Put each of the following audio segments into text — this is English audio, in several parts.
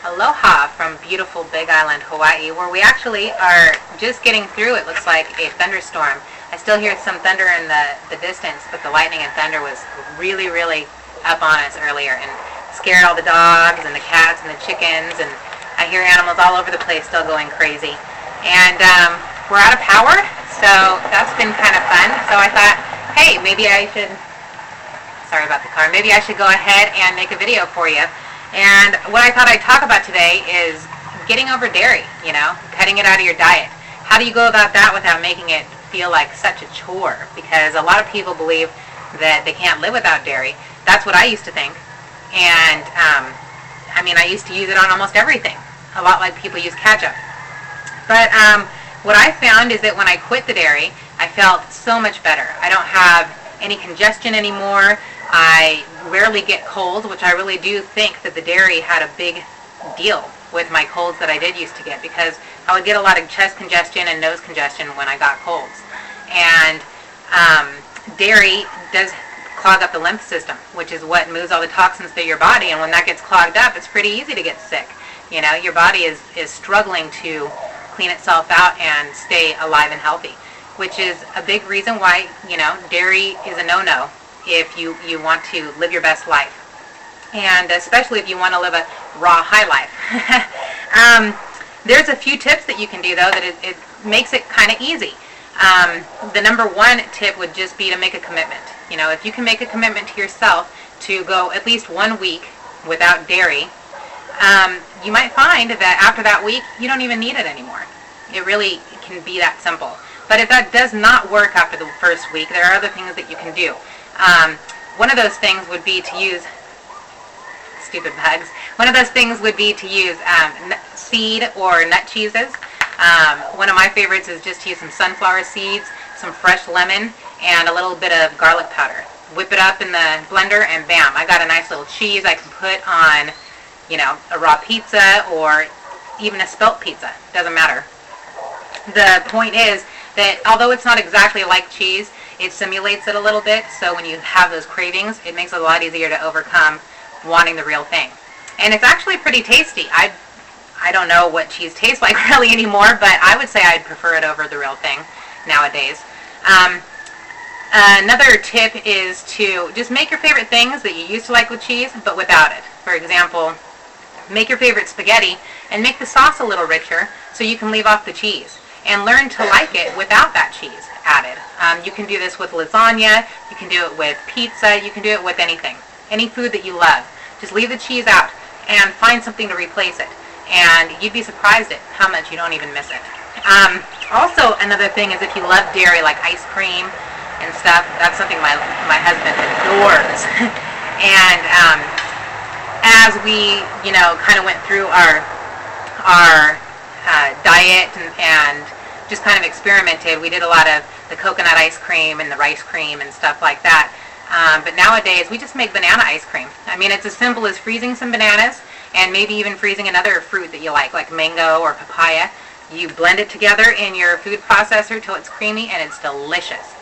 Aloha from beautiful Big Island, Hawaii, where we actually are just getting through, it looks like, a thunderstorm. I still hear some thunder in the distance, but the lightning and thunder was really, really up on us earlier and scared all the dogs and the cats and the chickens, and I hear animals all over the place still going crazy. And we're out of power, so that's been kind of fun. So I thought, hey, maybe I should, sorry about the car, maybe I should go ahead and make a video for you. And what I thought I'd talk about today is getting over dairy, cutting it out of your diet. How do you go about that without making it feel like such a chore? Because a lot of people believe that they can't live without dairy. That's what I used to think. And, I used to use it on almost everything, a lot like people use ketchup. But what I found is that when I quit the dairy, I felt so much better. I don't have any congestion anymore. I rarely get colds, which I really do think that the dairy had a big deal with my colds that I did used to get, because I would get a lot of chest congestion and nose congestion when I got colds. And dairy does clog up the lymph system, which is what moves all the toxins through your body, and when that gets clogged up, it's pretty easy to get sick. Your body is struggling to clean itself out and stay alive and healthy, which is a big reason why, dairy is a no-no if you want to live your best life, and especially if you want to live a raw, high life. There's a few tips that you can do, though, that it makes it kind of easy. The number one tip would just be to make a commitment. If you can make a commitment to yourself to go at least 1 week without dairy, you might find that after that week, you don't even need it anymore. It really can be that simple. But if that does not work after the first week, there are other things that you can do. One of those things would be to use, stupid bugs, one of those things would be to use seed or nut cheeses. One of my favorites is just to use some sunflower seeds, some fresh lemon, and a little bit of garlic powder. Whip it up in the blender, and bam, I got a nice little cheese I can put on, a raw pizza or even a spelt pizza. Doesn't matter. The point is that although it's not exactly like cheese, it simulates it a little bit, so when you have those cravings, it makes it a lot easier to overcome wanting the real thing. And it's actually pretty tasty. I don't know what cheese tastes like really anymore, but I would say I'd prefer it over the real thing nowadays. Another tip is to just make your favorite things that you used to like with cheese, but without it. For example, make your favorite spaghetti and make the sauce a little richer so you can leave off the cheese, and learn to like it without that cheese added. You can do this with lasagna, you can do it with pizza, you can do it with anything. Any food that you love. Just leave the cheese out and find something to replace it. And you'd be surprised at how much you don't even miss it. Also, another thing is if you love dairy, like ice cream and stuff, that's something my husband adores. And as we, kind of went through our diet and just kind of experimented, we did a lot of the coconut ice cream and the rice cream and stuff like that. But nowadays, we just make banana ice cream. It's as simple as freezing some bananas and maybe even freezing another fruit that you like mango or papaya. You blend it together in your food processor till it's creamy, and it's delicious.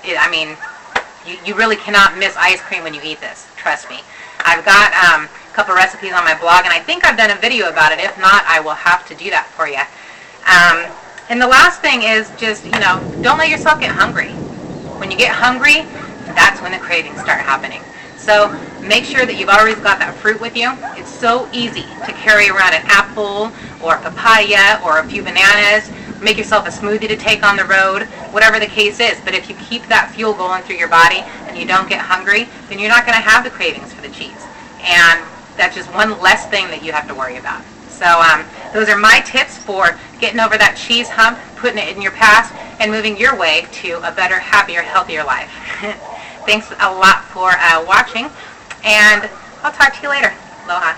You really cannot miss ice cream when you eat this. Trust me. I've got a couple recipes on my blog, and I think I've done a video about it. If not, I will have to do that for you. And the last thing is just, don't let yourself get hungry. When you get hungry, that's when the cravings start happening. So make sure that you've always got that fruit with you. It's so easy to carry around an apple or papaya or a few bananas. Make yourself a smoothie to take on the road, whatever the case is. But if you keep that fuel going through your body and you don't get hungry, then you're not going to have the cravings for the cheese. And that's just one less thing that you have to worry about. So those are my tips for getting over that cheese hump, putting it in your past, and moving your way to a better, happier, healthier life. Thanks a lot for watching, and I'll talk to you later. Aloha.